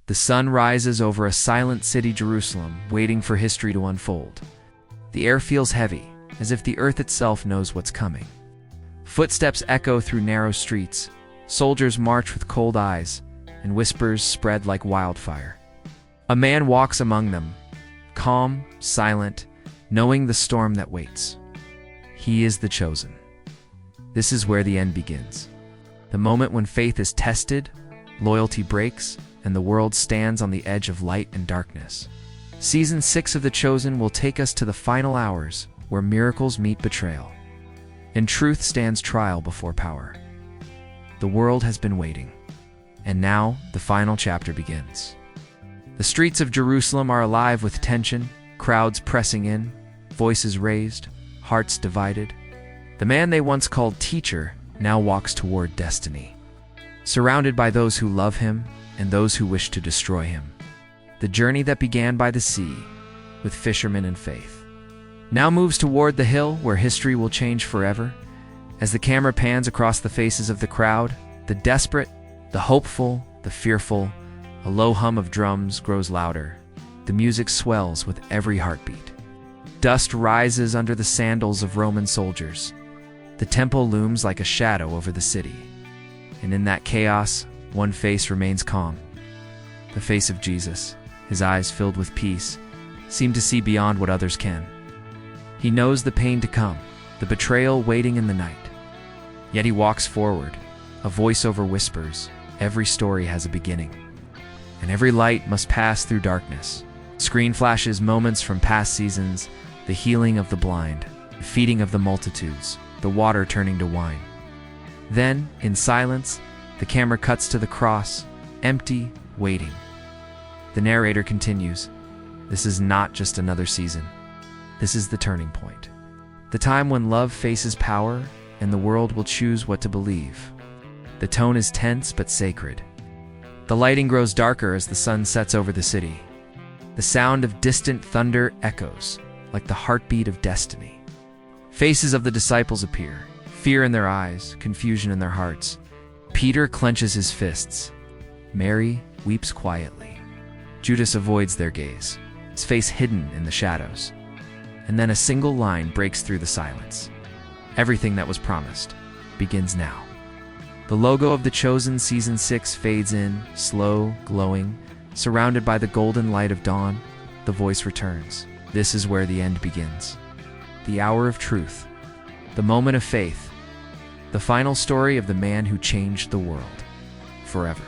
The sun rises over a silent city, Jerusalem, waiting for history to unfold. The air feels heavy, as if the earth itself knows what's coming. Footsteps echo through narrow streets, soldiers march with cold eyes, and whispers spread like wildfire. A man walks among them, calm, silent, knowing the storm that waits. He is the chosen. This is where the end begins. The moment when faith is tested, loyalty breaks, and the world stands on the edge of light and darkness. Season 6 of The Chosen will take us to the final hours, where miracles meet betrayal, and truth stands trial before power. The world has been waiting, and now the final chapter begins. The streets of Jerusalem are alive with tension, crowds pressing in, voices raised, hearts divided. The man they once called teacher now walks toward destiny, surrounded by those who love him and those who wish to destroy him. The journey that began by the sea, with fishermen and faith, now moves toward the hill where history will change forever. As the camera pans across the faces of the crowd, the desperate, the hopeful, the fearful, a low hum of drums grows louder. The music swells with every heartbeat. Dust rises under the sandals of Roman soldiers. The temple looms like a shadow over the city. And in that chaos, one face remains calm. The face of Jesus, his eyes filled with peace, seem to see beyond what others can. He knows the pain to come, the betrayal waiting in the night. Yet he walks forward. A voiceover whispers, every story has a beginning, and every light must pass through darkness. Screen flashes moments from past seasons, the healing of the blind, the feeding of the multitudes, the water turning to wine. Then, in silence, the camera cuts to the cross, empty, waiting. The narrator continues, "This is not just another season. This is the turning point. The time when love faces power, and the world will choose what to believe." The tone is tense but sacred. The lighting grows darker as the sun sets over the city. The sound of distant thunder echoes, like the heartbeat of destiny. Faces of the disciples appear, fear in their eyes, confusion in their hearts. Peter clenches his fists. Mary weeps quietly. Judas avoids their gaze, his face hidden in the shadows. And then a single line breaks through the silence. Everything that was promised begins now. The logo of The Chosen Season 6 fades in, slow, glowing. Surrounded by the golden light of dawn, the voice returns. This is where the end begins. The hour of truth. The moment of faith. The final story of the man who changed the world. Forever.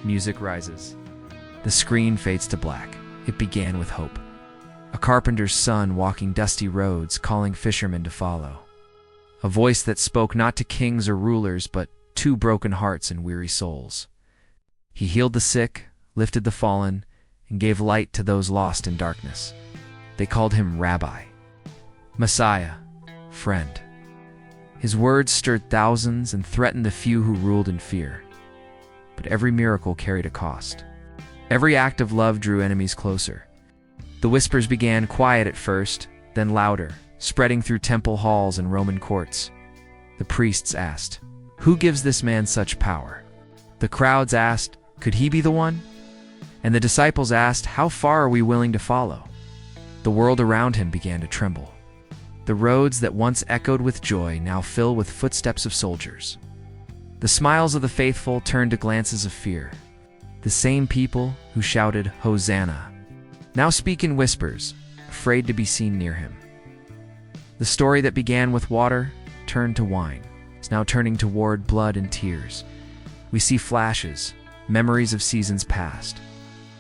Music rises. The screen fades to black. It began with hope. A carpenter's son walking dusty roads, calling fishermen to follow. A voice that spoke not to kings or rulers, but to broken hearts and weary souls. He healed the sick, lifted the fallen, and gave light to those lost in darkness. They called him Rabbi, Messiah, friend. His words stirred thousands and threatened the few who ruled in fear. But every miracle carried a cost. Every act of love drew enemies closer. The whispers began quiet at first, then louder, spreading through temple halls and Roman courts. The priests asked, "Who gives this man such power?" The crowds asked, "Could he be the one?" And the disciples asked, "How far are we willing to follow?" The world around him began to tremble. The roads that once echoed with joy now fill with footsteps of soldiers. The smiles of the faithful turned to glances of fear. The same people who shouted, "Hosanna," now speak in whispers, afraid to be seen near him. The story that began with water turned to wine. It's now turning toward blood and tears. We see flashes, memories of seasons past.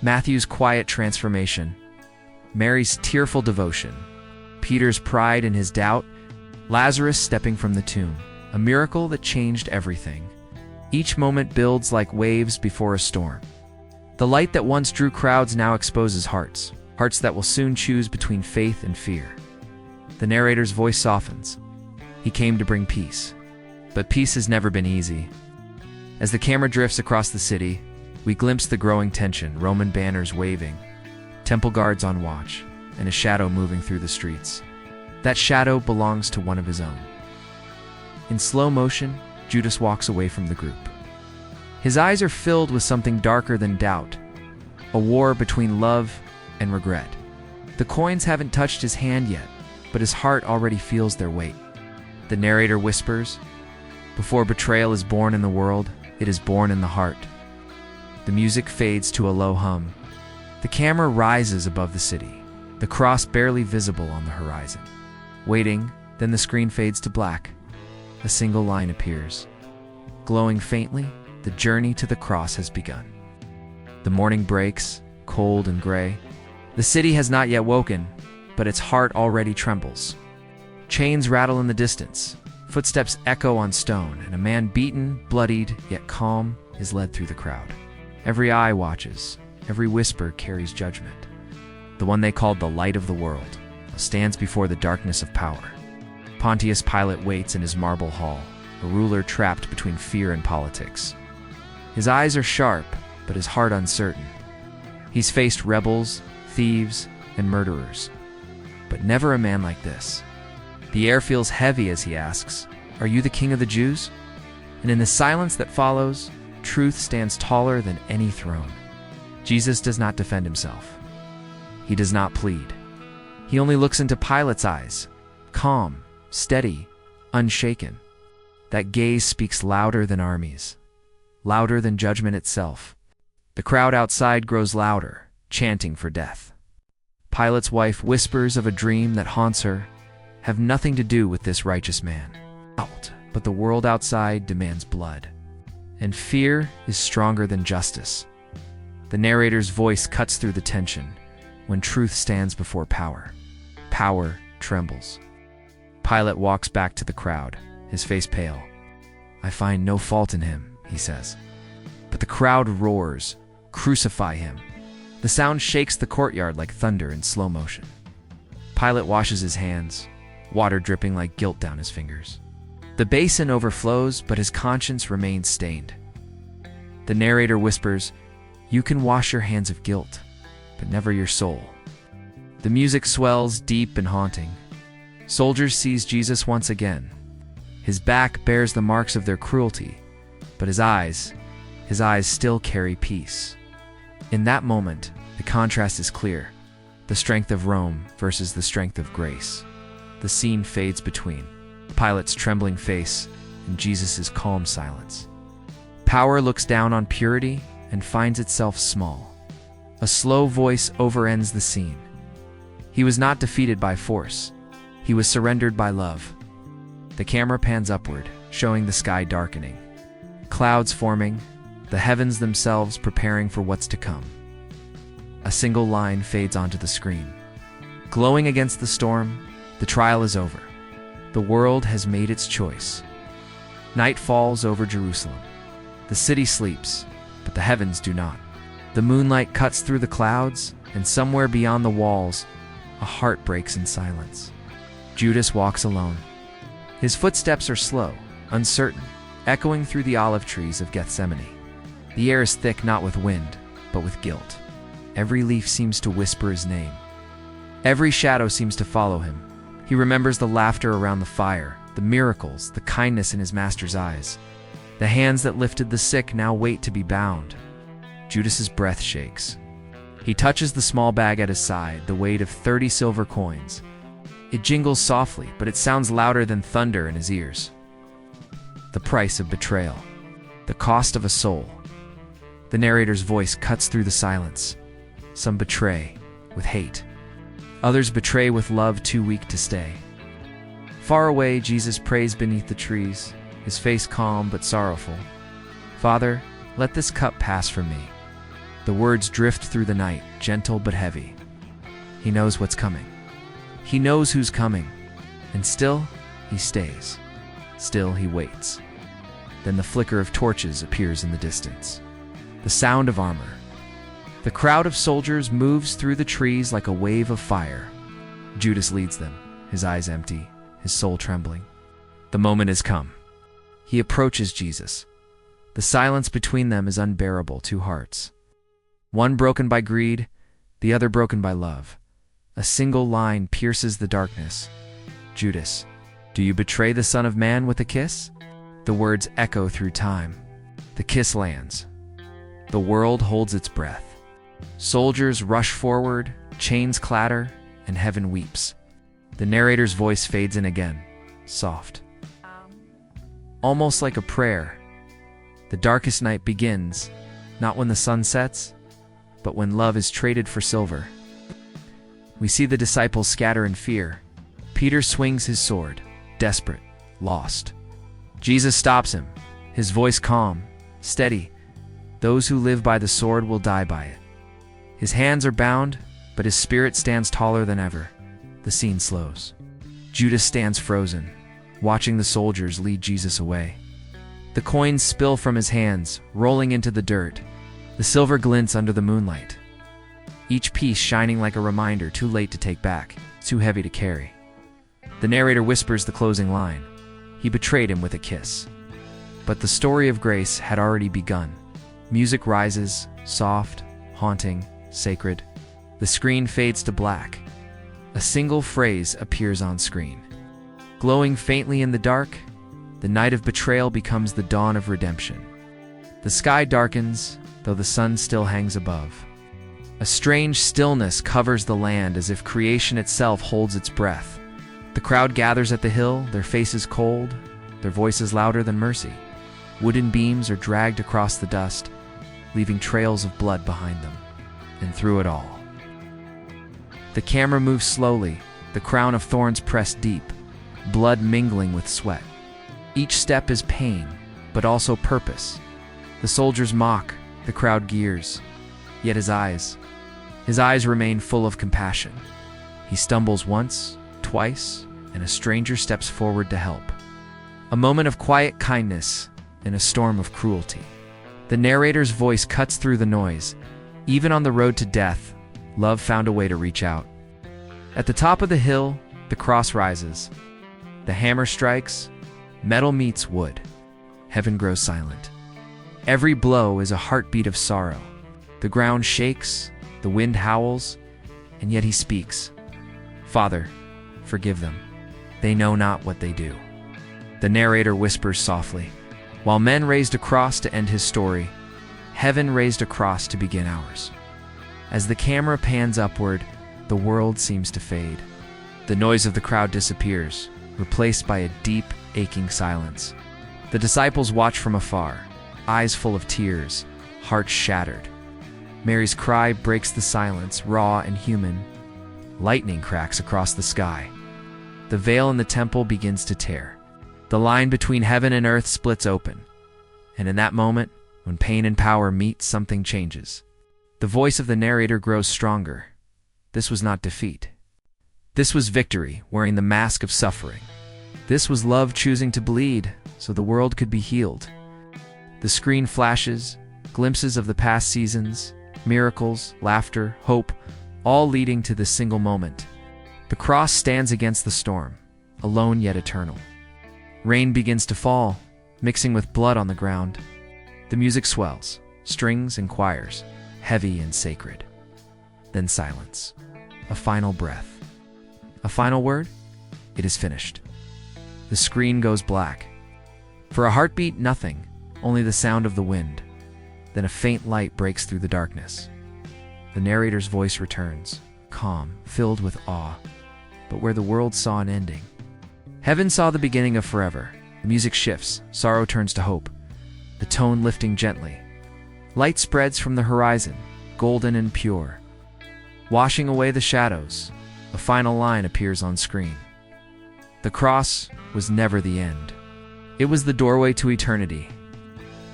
Matthew's quiet transformation, Mary's tearful devotion, Peter's pride in his doubt, Lazarus stepping from the tomb, a miracle that changed everything. Each moment builds like waves before a storm. The light that once drew crowds now exposes hearts, hearts that will soon choose between faith and fear. The narrator's voice softens. He came to bring peace. But peace has never been easy. As the camera drifts across the city, we glimpse the growing tension, Roman banners waving, temple guards on watch, and a shadow moving through the streets. That shadow belongs to one of his own. In slow motion, Judas walks away from the group. His eyes are filled with something darker than doubt, a war between love and regret. The coins haven't touched his hand yet, but his heart already feels their weight. The narrator whispers, "Before betrayal is born in the world, it is born in the heart." The music fades to a low hum. The camera rises above the city, the cross barely visible on the horizon. Waiting, then the screen fades to black. A single line appears. Glowing faintly, the journey to the cross has begun. The morning breaks, cold and gray. The city has not yet woken, but its heart already trembles. Chains rattle in the distance, footsteps echo on stone, and a man beaten, bloodied, yet calm is led through the crowd. Every eye watches, every whisper carries judgment. The one they called the light of the world stands before the darkness of power. Pontius Pilate waits in his marble hall, a ruler trapped between fear and politics. His eyes are sharp, but his heart uncertain. He's faced rebels, thieves, and murderers, but never a man like this. The air feels heavy as he asks, "Are you the king of the Jews?" And in the silence that follows, truth stands taller than any throne. Jesus does not defend himself. He does not plead. He only looks into Pilate's eyes, calm, steady, unshaken. That gaze speaks louder than armies, louder than judgment itself. The crowd outside grows louder, chanting for death. Pilate's wife whispers of a dream that haunts her, "Have nothing to do with this righteous man." But the world outside demands blood. And fear is stronger than justice. The narrator's voice cuts through the tension. When truth stands before power, power trembles. Pilate walks back to the crowd, his face pale. "I find no fault in him," he says. But the crowd roars, "Crucify him." The sound shakes the courtyard like thunder in slow motion. Pilate washes his hands, water dripping like guilt down his fingers. The basin overflows, but his conscience remains stained. The narrator whispers, "You can wash your hands of guilt, but never your soul." The music swells deep and haunting. Soldiers seize Jesus once again. His back bears the marks of their cruelty, but his eyes still carry peace. In that moment, the contrast is clear. The strength of Rome versus the strength of grace. The scene fades between Pilate's trembling face and Jesus' calm silence. Power looks down on purity and finds itself small. A slow voice overends the scene. He was not defeated by force. He was surrendered by love. The camera pans upward, showing the sky darkening. Clouds forming, the heavens themselves preparing for what's to come. A single line fades onto the screen. Glowing against the storm, the trial is over. The world has made its choice. Night falls over Jerusalem. The city sleeps, but the heavens do not. The moonlight cuts through the clouds, and somewhere beyond the walls, a heart breaks in silence. Judas walks alone. His footsteps are slow, uncertain, echoing through the olive trees of Gethsemane. The air is thick not with wind, but with guilt. Every leaf seems to whisper his name. Every shadow seems to follow him. He remembers the laughter around the fire, the miracles, the kindness in his master's eyes. The hands that lifted the sick now wait to be bound. Judas's breath shakes. He touches the small bag at his side, the weight of 30 silver coins. It jingles softly, but it sounds louder than thunder in his ears. The price of betrayal. The cost of a soul. The narrator's voice cuts through the silence. Some betray with hate. Others betray with love too weak to stay. Far away, Jesus prays beneath the trees, his face calm but sorrowful. "Father, let this cup pass from me." The words drift through the night, gentle but heavy. He knows what's coming. He knows who's coming. And still, he stays. Still, he waits. Then the flicker of torches appears in the distance. The sound of armor. The crowd of soldiers moves through the trees like a wave of fire. Judas leads them, his eyes empty, his soul trembling. The moment has come. He approaches Jesus. The silence between them is unbearable, two hearts. One broken by greed, the other broken by love. A single line pierces the darkness. "Judas, do you betray the Son of Man with a kiss?" The words echo through time. The kiss lands. The world holds its breath. Soldiers rush forward, chains clatter, and heaven weeps. The narrator's voice fades in again, soft. Almost like a prayer. The darkest night begins, not when the sun sets, but when love is traded for silver. We see the disciples scatter in fear. Peter swings his sword, desperate, lost. Jesus stops him, his voice calm, steady. Those who live by the sword will die by it. His hands are bound, but his spirit stands taller than ever. The scene slows. Judas stands frozen, watching the soldiers lead Jesus away. The coins spill from his hands, rolling into the dirt. The silver glints under the moonlight. Each piece shining like a reminder too late to take back, too heavy to carry. The narrator whispers the closing line. He betrayed him with a kiss. But the story of grace had already begun. Music rises, soft, haunting, sacred. The screen fades to black. A single phrase appears on screen. Glowing faintly in the dark, the night of betrayal becomes the dawn of redemption. The sky darkens, though the sun still hangs above. A strange stillness covers the land as if creation itself holds its breath. The crowd gathers at the hill, their faces cold, their voices louder than mercy. Wooden beams are dragged across the dust, leaving trails of blood behind them. And through it all, the camera moves slowly, the crown of thorns pressed deep, blood mingling with sweat. Each step is pain, but also purpose. The soldiers mock, the crowd gears, yet his eyes remain full of compassion. He stumbles once, twice, and a stranger steps forward to help. A moment of quiet kindness in a storm of cruelty. The narrator's voice cuts through the noise. Even on the road to death, love found a way to reach out. At the top of the hill, the cross rises. The hammer strikes, metal meets wood. Heaven grows silent. Every blow is a heartbeat of sorrow. The ground shakes, the wind howls, and yet he speaks. Father, forgive them. They know not what they do. The narrator whispers softly. While men raised a cross to end his story, heaven raised a cross to begin ours. As the camera pans upward, the world seems to fade. The noise of the crowd disappears, replaced by a deep, aching silence. The disciples watch from afar, eyes full of tears, hearts shattered. Mary's cry breaks the silence, raw and human. Lightning cracks across the sky. The veil in the temple begins to tear. The line between heaven and earth splits open. And in that moment, when pain and power meet, something changes. The voice of the narrator grows stronger. This was not defeat. This was victory, wearing the mask of suffering. This was love choosing to bleed, so the world could be healed. The screen flashes, glimpses of the past seasons, miracles, laughter, hope, all leading to this single moment. The cross stands against the storm, alone yet eternal. Rain begins to fall, mixing with blood on the ground. The music swells, strings and choirs, heavy and sacred. Then silence. A final breath. A final word? It is finished. The screen goes black. For a heartbeat, nothing, only the sound of the wind. Then a faint light breaks through the darkness. The narrator's voice returns, calm, filled with awe, but where the world saw an ending. Heaven saw the beginning of forever. The music shifts, sorrow turns to hope, the tone lifting gently. Light spreads from the horizon, golden and pure. Washing away the shadows, a final line appears on screen. The cross was never the end. It was the doorway to eternity.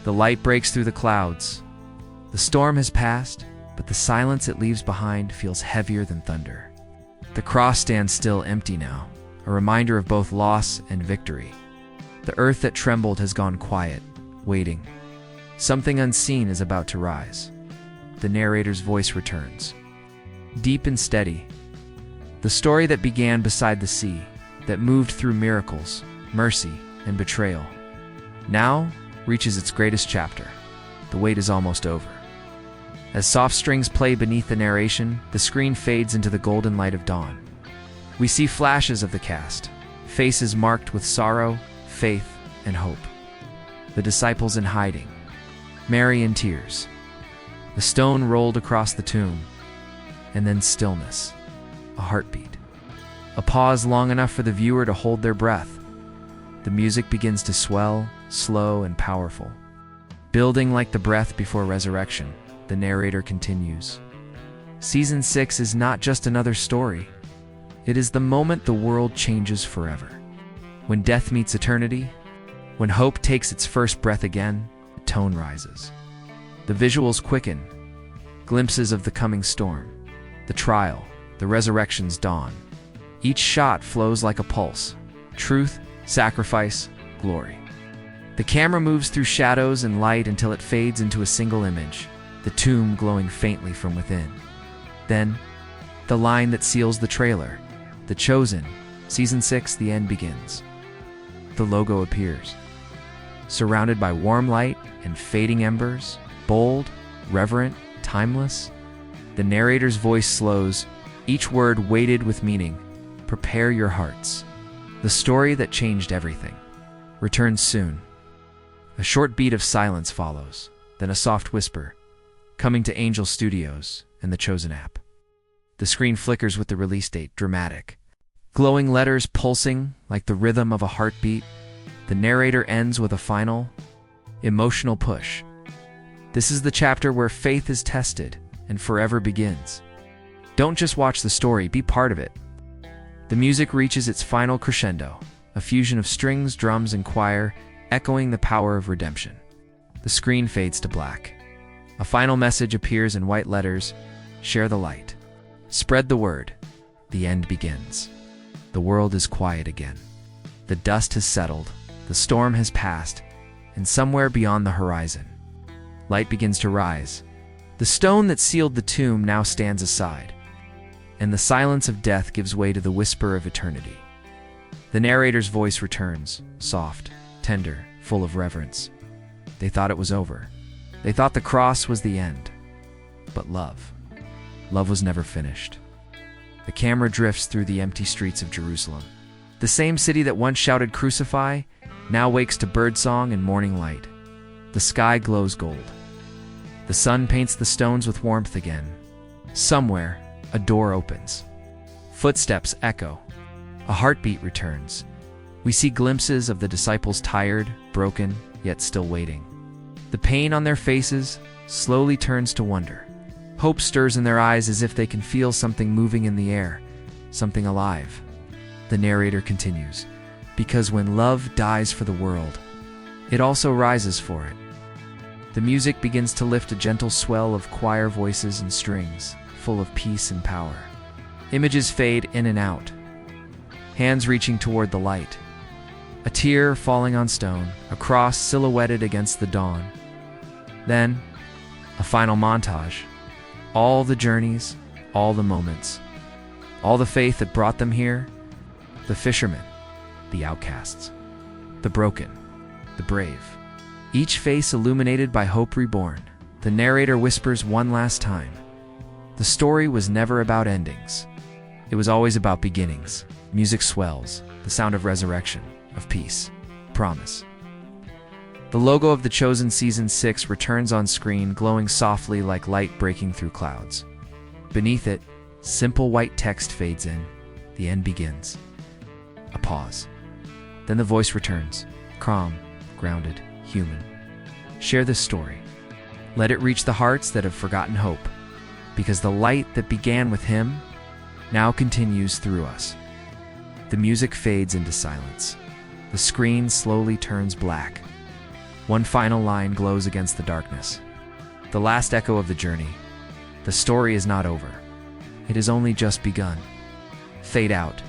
The light breaks through the clouds. The storm has passed, but the silence it leaves behind feels heavier than thunder. The cross stands still, empty now, a reminder of both loss and victory. The earth that trembled has gone quiet, waiting. Something unseen is about to rise. The narrator's voice returns, deep and steady. The story that began beside the sea, that moved through miracles, mercy, and betrayal, now reaches its greatest chapter. The wait is almost over. As soft strings play beneath the narration, the screen fades into the golden light of dawn. We see flashes of the cast, faces marked with sorrow, faith, and hope. The disciples in hiding, Mary in tears, The stone rolled across the tomb, and then stillness, a heartbeat. A pause long enough for the viewer to hold their breath. The music begins to swell, slow and powerful. Building like the breath before resurrection, the narrator continues. Season 6 is not just another story. It is the moment the world changes forever. When death meets eternity, when hope takes its first breath again, the tone rises. The visuals quicken, glimpses of the coming storm, the trial, the resurrection's dawn. Each shot flows like a pulse. Truth, sacrifice, glory. The camera moves through shadows and light until it fades into a single image, the tomb glowing faintly from within. Then, the line that seals the trailer, The Chosen, Season 6, the end begins. The logo appears, surrounded by warm light and fading embers, bold, reverent, timeless. The narrator's voice slows, each word weighted with meaning. Prepare your hearts. The story that changed everything returns soon. A short beat of silence follows, then a soft whisper, coming to Angel Studios and The Chosen app. The screen flickers with the release date, dramatic. Glowing letters pulsing like the rhythm of a heartbeat. The narrator ends with a final, emotional push. This is the chapter where faith is tested and forever begins. Don't just watch the story, be part of it. The music reaches its final crescendo, a fusion of strings, drums, and choir, echoing the power of redemption. The screen fades to black. A final message appears in white letters: share the light. Spread the word. The end begins. The world is quiet again. The dust has settled, the storm has passed, and somewhere beyond the horizon, light begins to rise. The stone that sealed the tomb now stands aside, and the silence of death gives way to the whisper of eternity. The narrator's voice returns, soft, tender, full of reverence. They thought it was over. They thought the cross was the end. But love was never finished. The camera drifts through the empty streets of Jerusalem. The same city that once shouted "Crucify" now wakes to birdsong and morning light. The sky glows gold. The sun paints the stones with warmth again. Somewhere, a door opens. Footsteps echo. A heartbeat returns. We see glimpses of the disciples, tired, broken, yet still waiting. The pain on their faces slowly turns to wonder. Hope stirs in their eyes as if they can feel something moving in the air, something alive. The narrator continues, because when love dies for the world, it also rises for it. The music begins to lift a gentle swell of choir voices and strings, full of peace and power. Images fade in and out, hands reaching toward the light. A tear falling on stone, a cross silhouetted against the dawn. Then, a final montage. All the journeys, all the moments, all the faith that brought them here. The fishermen, the outcasts, the broken, the brave. Each face illuminated by hope reborn. The narrator whispers one last time. The story was never about endings. It was always about beginnings. Music swells, the sound of resurrection, of peace, promise. The logo of The Chosen Season 6 returns on screen, glowing softly like light breaking through clouds. Beneath it, simple white text fades in. The end begins. A pause. Then the voice returns, calm, grounded, human. Share this story. Let it reach the hearts that have forgotten hope, because the light that began with him now continues through us. The music fades into silence. The screen slowly turns black. One final line glows against the darkness. The last echo of the journey. The story is not over. It has only just begun. Fade out.